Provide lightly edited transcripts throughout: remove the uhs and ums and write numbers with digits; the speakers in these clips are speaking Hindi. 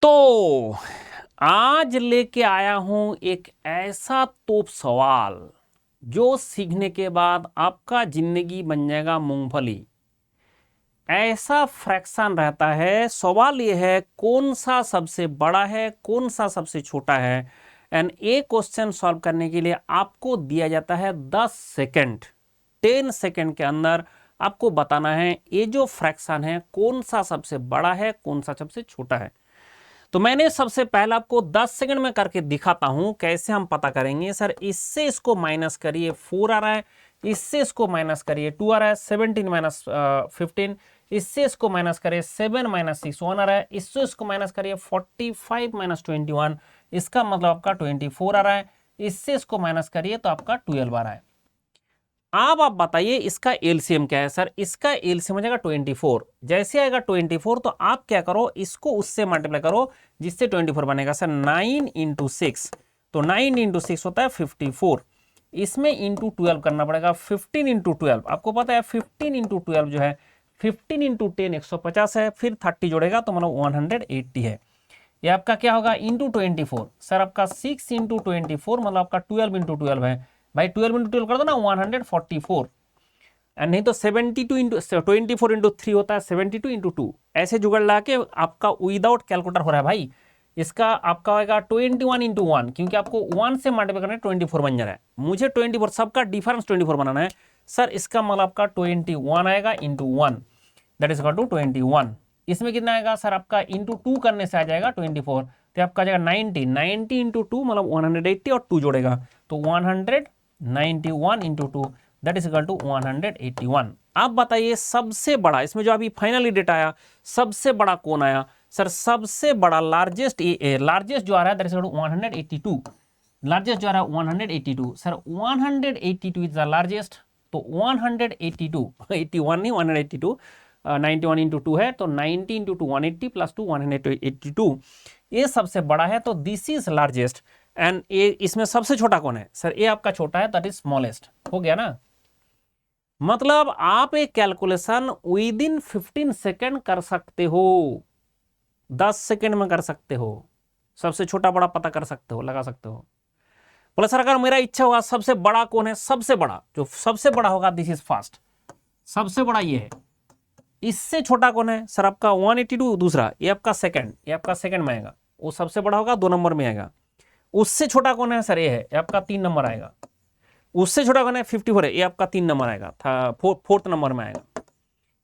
तो आज लेके आया हूं एक ऐसा तोप सवाल जो सीखने के बाद आपका जिंदगी बन जाएगा मूंगफली। ऐसा फ्रैक्शन रहता है। सवाल ये है कौन सा सबसे बड़ा है, कौन सा सबसे छोटा है। एंड ये क्वेश्चन सॉल्व करने के लिए आपको दिया जाता है 10 सेकंड। 10 सेकंड के अंदर आपको बताना है ये जो फ्रैक्शन है कौन सा सबसे बड़ा है, कौन सा सबसे छोटा है। तो मैंने सबसे पहले आपको 10 सेकंड में करके दिखाता हूं कैसे हम पता करेंगे। सर इससे इसको माइनस करिए 4 आ रहा है, इससे इसको माइनस करिए 2 आ रहा है, 17 माइनस 15, इससे इसको माइनस करिए 7 माइनस 6 1 आ रहा है, इससे इसको माइनस करिए 45 माइनस 21, इसका मतलब आपका 24 आ रहा है, इससे इसको माइनस करिए तो आपका 12 आ रहा है। अब आप बताइए इसका एलसीएम क्या है। सर इसका एलसीएम हो जाएगा 24। जैसे आएगा 24 तो आप क्या करो, इसको उससे मल्टीप्लाई करो जिससे 24 बनेगा। सर 9 इंटू 6, तो 9 इंटू 6 होता है 54। इसमें इंटू 12 करना पड़ेगा। 15 इंटू 12 आपको पता है 15 इंटू 12 जो है 15 इंटू 10 150 है, फिर 30 जोड़ेगा तो मतलब 180 है। ये आपका क्या होगा इंटू 24। सर आपका 6 इंटू 24 मतलब आपका 12 इंटू 12 है। भाई 12 इंटू 12 कर दो ना 144। एंड नहीं तो 72 इंटू 24 इंटू 3 होता है 72 इंटू 2। ऐसे जुगाड़ ला के आपका विदाउट कैलकुलेटर हो रहा है भाई। इसका आपका होगा 21 इंटू 1, क्योंकि आपको 1 से मल्टीप्लाई करना है 24 बन जा रहा है। मुझे 24 सबका डिफरेंस 24 बनाना है। सर इसका मतलब आपका 21 आएगा into 1, that is equal to 21। इसमें कितना आएगा सर आपका इंटू 2 करने से आ जाएगा 24, तो आपका जाएगा 90 इंटू 2 मतलब 180 और 2 जोड़ेगा तो 191 into 2 that is equal to 181। आप बताइए सबसे बड़ा इसमें जो अभी फाइनली डेटा आया सबसे बड़ा कौन आया। सर सबसे बड़ा लार्जेस्ट लार्जेस्ट जो आ रहा है that is equal to 182। Largest जो आ रहा है 182। सर 182 इज द लार्जेस्ट, तो 182 81 नहीं 182, 91 इंटू 2 है तो 90 इंटू 2 180 प्लस 2 182, ये सबसे बड़ा है तो दिस इज लार्जेस्ट। एंड ये इसमें सबसे छोटा कौन है। सर ये आपका छोटा है दैट इज स्मॉलेस्ट। हो गया ना। मतलब आप एक कैलकुलेशन विद इन 15 सेकेंड कर सकते हो, 10 सेकेंड में कर सकते हो, सबसे छोटा बड़ा पता कर सकते हो, लगा सकते हो। बोले सर अगर मेरा इच्छा हुआ सबसे बड़ा कौन है, सबसे बड़ा जो सबसे बड़ा होगा दिस इज फास्ट, सबसे बड़ा ये है। इससे छोटा कौन है सर आपका 182 दूसरा, ये आपका सेकंड, ये आपका सेकंड में आएगा, वो सबसे बड़ा होगा 2 नंबर में आएगा। उससे छोटा कौन है सर ये है, ये आपका 3 नंबर आएगा। उससे छोटा कौन है 54 है, ये आपका 3 नंबर आएगा, था 4th नंबर में आएगा।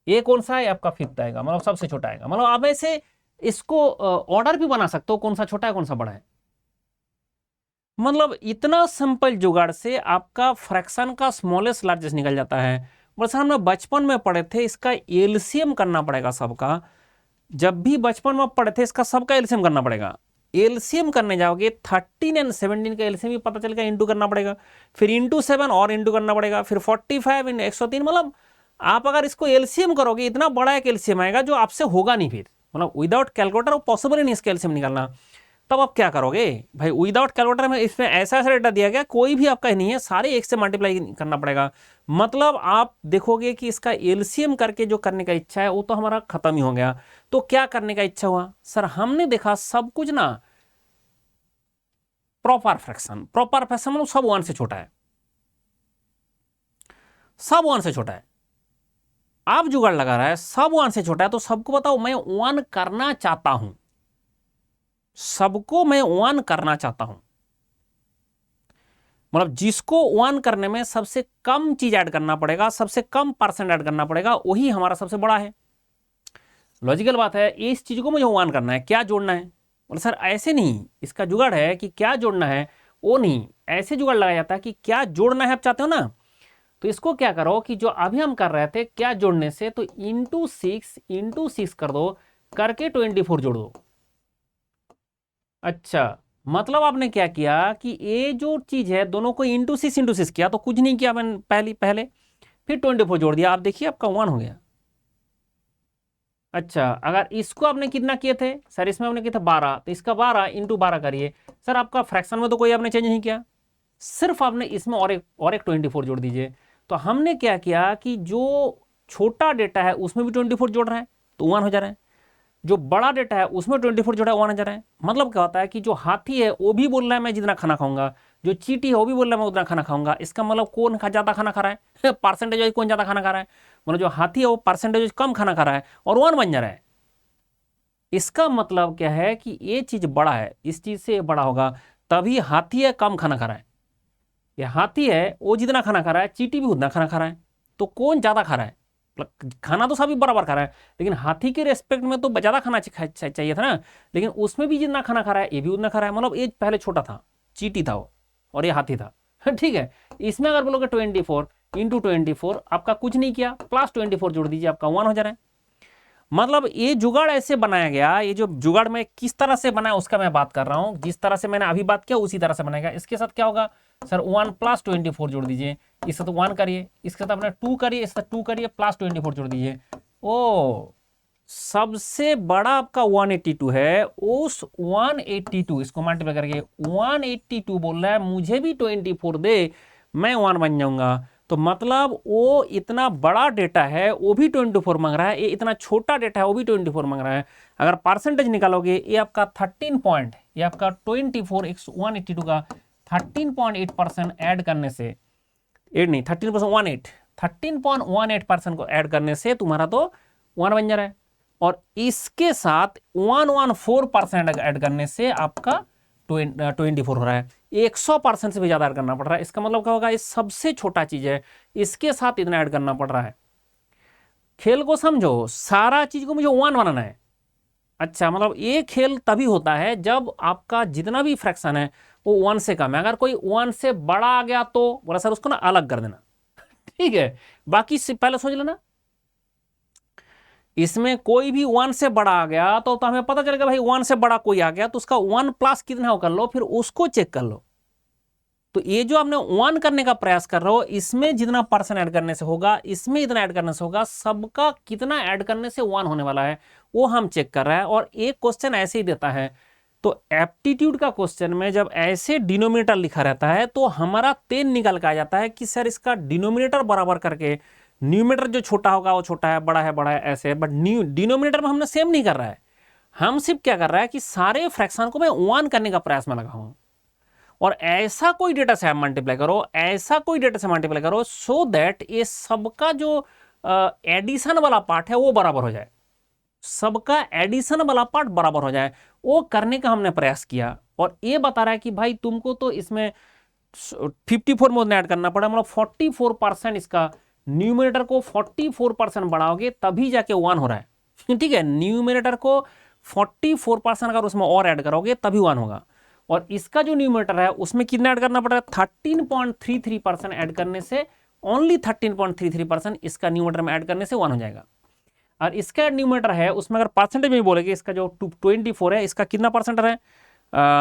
ये कौन सा है, ये आपका 5th आएगा, मतलब सबसे छोटा आएगा। मतलब आप ऐसे इसको ऑर्डर भी बना सकते हो कौन सा छोटा है कौन सा बड़ा है। मतलब इतना सिंपल जुगाड़ से आपका फ्रैक्शन का स्मॉलेस्ट लार्जेस्ट निकल जाता है। बस हम लोग बचपन में पढ़े थे इसका एलसीएम करना पड़ेगा सबका। जब भी बचपन में पढ़े थे इसका सबका एलसीएम करना पड़ेगा। एलसीएम करने जाओगे 13 एंड 17 का एलसीएम भी पता चलेगा, इंटू करना पड़ेगा, फिर इंटू 7 और इंटू करना पड़ेगा, फिर 45 इन 103। मतलब आप अगर इसको एलसीएम करोगे इतना बड़ा एक एलसीएम आएगा जो आपसे होगा नहीं। फिर मतलब विदाउट कैलकुलेटर वो पॉसिबल ही नहीं इसका एलसीएम निकालना। तब आप क्या करोगे भाई, विदाउट कैलकुलेटर में इसमें ऐसा ऐसा डेटा दिया गया कोई भी आपका नहीं है, सारे एक से मल्टीप्लाई करना पड़ेगा। मतलब आप देखोगे कि इसका एलसीएम करके जो करने का इच्छा है वो तो हमारा खत्म ही हो गया। तो क्या करने का इच्छा हुआ सर, हमने देखा सब कुछ ना प्रॉपर फ्रैक्शन, प्रॉपर फ्रैक्शन मतलब सब 1 से छोटा है, सब 1 से छोटा है। आप जुगाड़ लगा रहा है सब 1 से छोटा है, तो सबको बताओ मैं 1 करना चाहता हूं, सबको मैं 1 करना चाहता हूं। मतलब जिसको 1 करने में सबसे कम चीज ऐड करना पड़ेगा, सबसे कम परसेंट ऐड करना पड़ेगा, वही हमारा सबसे बड़ा है। लॉजिकल बात है। इस चीज को मुझे 1 करना है, क्या जोड़ना है। बोले सर ऐसे नहीं, इसका जुगाड़ है कि क्या जोड़ना है वो नहीं, ऐसे जुगाड़ लगाया जाता है कि क्या जोड़ना है आप चाहते हो ना। तो इसको क्या करो कि जो अभी हम कर रहे थे क्या जोड़ने से, तो इंटू 6 कर दो, करके 24 जोड़ दो। अच्छा मतलब आपने क्या किया कि ये जो चीज है दोनों को इंटू 6 किया, तो कुछ नहीं किया मैंने पहले फिर 24 जोड़ दिया, आप देखिए आपका 1 हो गया। अच्छा अगर इसको आपने कितना किए थे सर, इसमें आपने किया था 12, तो इसका 12 इंटू 12 करिए। सर आपका फ्रैक्शन में तो कोई आपने चेंज नहीं किया, सिर्फ आपने इसमें और एक 24 जोड़ दीजिए। तो हमने क्या किया कि जो छोटा डेटा है उसमें भी 24 जोड़ रहा है तो 1 हो जा रहा है, जो बड़ा डेटा है उसमें 24 जो है 1000 है। मतलब क्या होता है कि जो हाथी है वो भी बोल रहा है मैं जितना खाना खाऊंगा, जो चींटी है वो भी बोल रहा है मैं उतना खाना खाऊंगा। इसका मतलब कौन ज़्यादा खाना खा रहा है परसेंटेज वाइज कौन ज़्यादा खाना खा रहा है, मतलब जो हाथी है वो परसेंटेज कम खाना खा रहा है और 1 बन जा रहा है। इसका मतलब क्या है कि ये चीज़ बड़ा है, इस चीज़ से बड़ा होगा, तभी हाथी है कम खाना खा रहा है। ये हाथी है वो जितना खाना खा रहा है, चींटी भी उतना खाना खा रहा है, तो कौन ज़्यादा खा रहा है? खाना तो सभी बराबर खा रहा है, लेकिन हाथी के रेस्पेक्ट में तो ज़्यादा खाना चाहिए था ना, लेकिन उसमें भी जितना खाना खा रहा है ये भी उतना खा रहा है। मतलब ये पहले छोटा था, चींटी था वो, और ये हाथी था ठीक है। इसमें अगर बोलोगे 24 इंटू 24, आपका कुछ नहीं किया, प्लस 24 जोड़ दीजिए, आपका 1 हो जा रहा है। मतलब ये जुगाड़ ऐसे बनाया गया, ये जो जुगाड़ में किस तरह से बनाया उसका मैं बात कर रहा हूं, जिस तरह से मैंने अभी बात किया उसी तरह से बनाएगा। इसके साथ क्या होगा सर, 1 प्लस 24 जोड़ दीजिए, इसके साथ 1 करिए, इसके साथ अपने 2 करिए, इसके साथ 2 करिए, प्लस 24 जोड़ दीजिए। ओ सबसे बड़ा आपका 182 है, उस 182 इसको मल्टीप्लाई करके 182 बोल रहा है मुझे भी 24 दे, मैं 1 बन जाऊंगा। तो मतलब वो इतना बड़ा डेटा है वो भी 24 मांग रहा है, ये इतना छोटा डेटा है वो भी 24 मांग रहा है। अगर परसेंटेज निकालोगे ये आपका 13 पॉइंट, ये आपका 24 182 का 13.8% ऐड करने से, 8 नहीं 13.18 13.18% को ऐड करने से तुम्हारा तो 1 बन जा रहा है, और इसके साथ 114% ऐड करने से आपका 24 हो रहा है। 100% से भी ज्यादा ऐड करना पड़ रहा है। इसका मतलब क्या होगा, ये सबसे छोटा चीज है, इसके साथ इतना ऐड करना पड़ रहा है। खेल को समझो, सारा चीज को मुझे 1 बनाना है। अच्छा, मतलब ये खेल तभी होता है जब आपका जितना भी फ्रैक्शन है वो 1 से कम है। अगर कोई 1 से बड़ा आ गया तो बोला सर उसको ना अलग कर देना ठीक है, बाकी से पहले सोच लेना। इसमें कोई भी 1 से बड़ा आ गया तो हमें पता चलेगा भाई 1 से बड़ा कोई आ गया तो उसका 1 प्लस कितना हो कर लो, फिर उसको चेक कर लो। तो ये जो आपने 1 करने का प्रयास कर रहे हो, इसमें जितना परसेंट ऐड करने से होगा, इसमें इतना ऐड करने से होगा, सबका कितना ऐड करने से 1 होने वाला है वो हम चेक कर रहे हैं। और एक क्वेश्चन ऐसे ही देता है, तो एप्टीट्यूड का क्वेश्चन में जब ऐसे डिनोमिनेटर लिखा रहता है तो हमारा 3 निकल के आ जाता है कि सर इसका डिनोमिनेटर बराबर करके न्यूमिनेटर जो छोटा होगा वो छोटा है, बड़ा है ऐसे, बट डिनोमिनेटर में हमने सेम नहीं कर रहा है। हम सिर्फ क्या कर रहा है कि सारे फ्रैक्शन को मैं 1 करने का प्रयास में लगा हूं, और ऐसा कोई डेटा से मल्टीप्लाई करो, ऐसा कोई डेटा से मल्टीप्लाई करो सो दैट ये सबका जो एडिशन वाला पार्ट है वो बराबर हो जाए, सबका एडिशन वाला पार्ट बराबर हो जाए, वो करने का हमने प्रयास किया। और ये बता रहा है कि भाई तुमको तो इसमें 54 मोड ऐड करना पड़ा, मतलब 44% इसका न्यूमिनेटर को 44% बढ़ाओगे तभी जाके 1 हो रहा है ठीक है। न्यूमिनेटर को 44% अगर उसमें और ऐड करोगे तभी 1 होगा, और इसका जो न्यूमिनेटर है उसमें कितना ऐड करना पड़ रहा है, 13.33% ऐड करने से, ओनली 13.33% इसका न्यूमिनेटर में ऐड करने से 1 हो जाएगा। और इसका न्यूमिनेटर है उसमें अगर परसेंटेज में बोलेंगे, इसका जो 24 है इसका कितना परसेंट है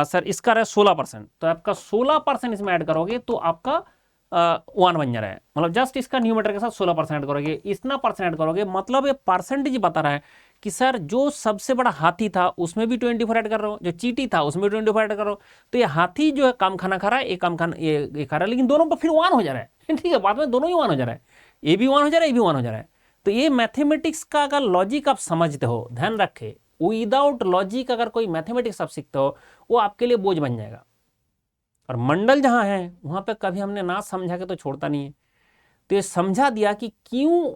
सर, इसका है 16%, तो आपका 16% इसमें ऐड करोगे तो आपका 1 बन जा रहा है। मतलब जस्ट इसका न्यूमिनेटर के साथ 16% ऐड करोगे, इतना परसेंट ऐड करोगे, मतलब ये परसेंटेज बता रहा है कि सर जो सबसे बड़ा हाथी था उसमें भी 24 ऐड कर रहे हो, जो चींटी था उसमें 24 ऐड कर रहे हो, तो ये हाथी जो है कम खाना खा रहा है, ये कम खाना ये खा रहा है, लेकिन दोनों पर फिर 1 हो जा रहा है ठीक है, बाद में दोनों ही 1 हो जा रहा है, ये भी 1 हो जा रहा है, ये भी 1 हो जा रहा है। तो ये मैथमेटिक्स का अगर लॉजिक आप समझते हो, ध्यान रखे, विदाउट लॉजिक अगर कोई मैथमेटिक्स आप सीखते हो वो आपके लिए बोझ बन जाएगा। और मंडल जहां है वहां पे कभी हमने ना समझा के तो छोड़ता नहीं है, तो ये समझा दिया कि क्यों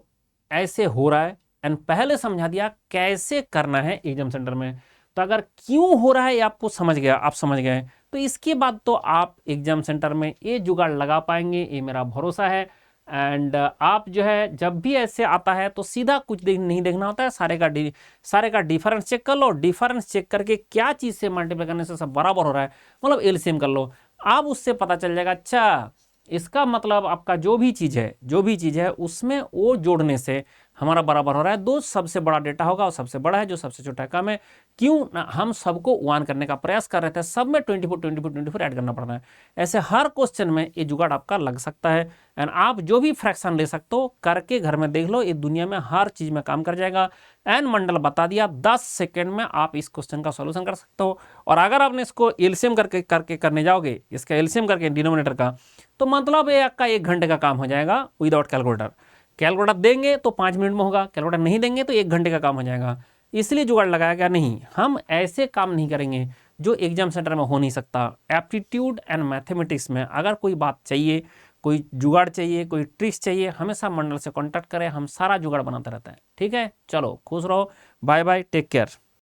ऐसे हो रहा है, एंड पहले समझा दिया कैसे करना है एग्जाम सेंटर में। तो अगर क्यों हो रहा है ये आपको समझ गया, आप समझ गए, तो इसके बाद तो आप एग्जाम सेंटर में ये जुगाड़ लगा पाएंगे, ये मेरा भरोसा है। एंड आप जो है जब भी ऐसे आता है तो सीधा कुछ नहीं देखना होता है, सारे का डिफरेंस चेक कर लो, डिफरेंस चेक करके क्या चीज़ से मल्टीप्लाई करने से सब बराबर हो रहा है, मतलब एलसीएम कर लो, आप उससे पता चल जाएगा अच्छा इसका मतलब आपका जो भी चीज़ है उसमें वो जोड़ने से हमारा बराबर हो रहा है। दो सबसे बड़ा डेटा होगा और सबसे बड़ा है, जो सबसे छोटा है कम है। क्यों ना हम सबको 1 करने का प्रयास कर रहे थे, सब में 24 ऐड करना पड़ता है। ऐसे हर क्वेश्चन में ये जुगाड़ आपका लग सकता है, एंड आप जो भी फ्रैक्शन ले सकते हो करके घर में देख लो, ये दुनिया में हर चीज़ में काम कर जाएगा। एन मंडल बता दिया, 10 सेकेंड में आप इस क्वेश्चन का सोल्यूशन कर सकते हो। और अगर आपने इसको एलसीएम करके करने जाओगे, इसका एलसीएम करके डिनोमिनेटर का, तो मतलब ये आपका 1 घंटे का काम हो जाएगा विदाउट कैलकुलेटर। कैलकुलेटर देंगे तो 5 मिनट में होगा, कैलकुलेटर नहीं देंगे तो 1 घंटे का काम हो जाएगा। इसलिए जुगाड़ लगाया गया। नहीं, हम ऐसे काम नहीं करेंगे जो एग्जाम सेंटर में हो नहीं सकता। एप्टीट्यूड एंड मैथमेटिक्स में अगर कोई बात चाहिए, कोई जुगाड़ चाहिए, कोई ट्रिक्स चाहिए, हमेशा मंडल से कांटेक्ट करें, हम सारा जुगाड़ बनाते रहते हैं। ठीक है, चलो खुश रहो, बाय बाय, टेक केयर।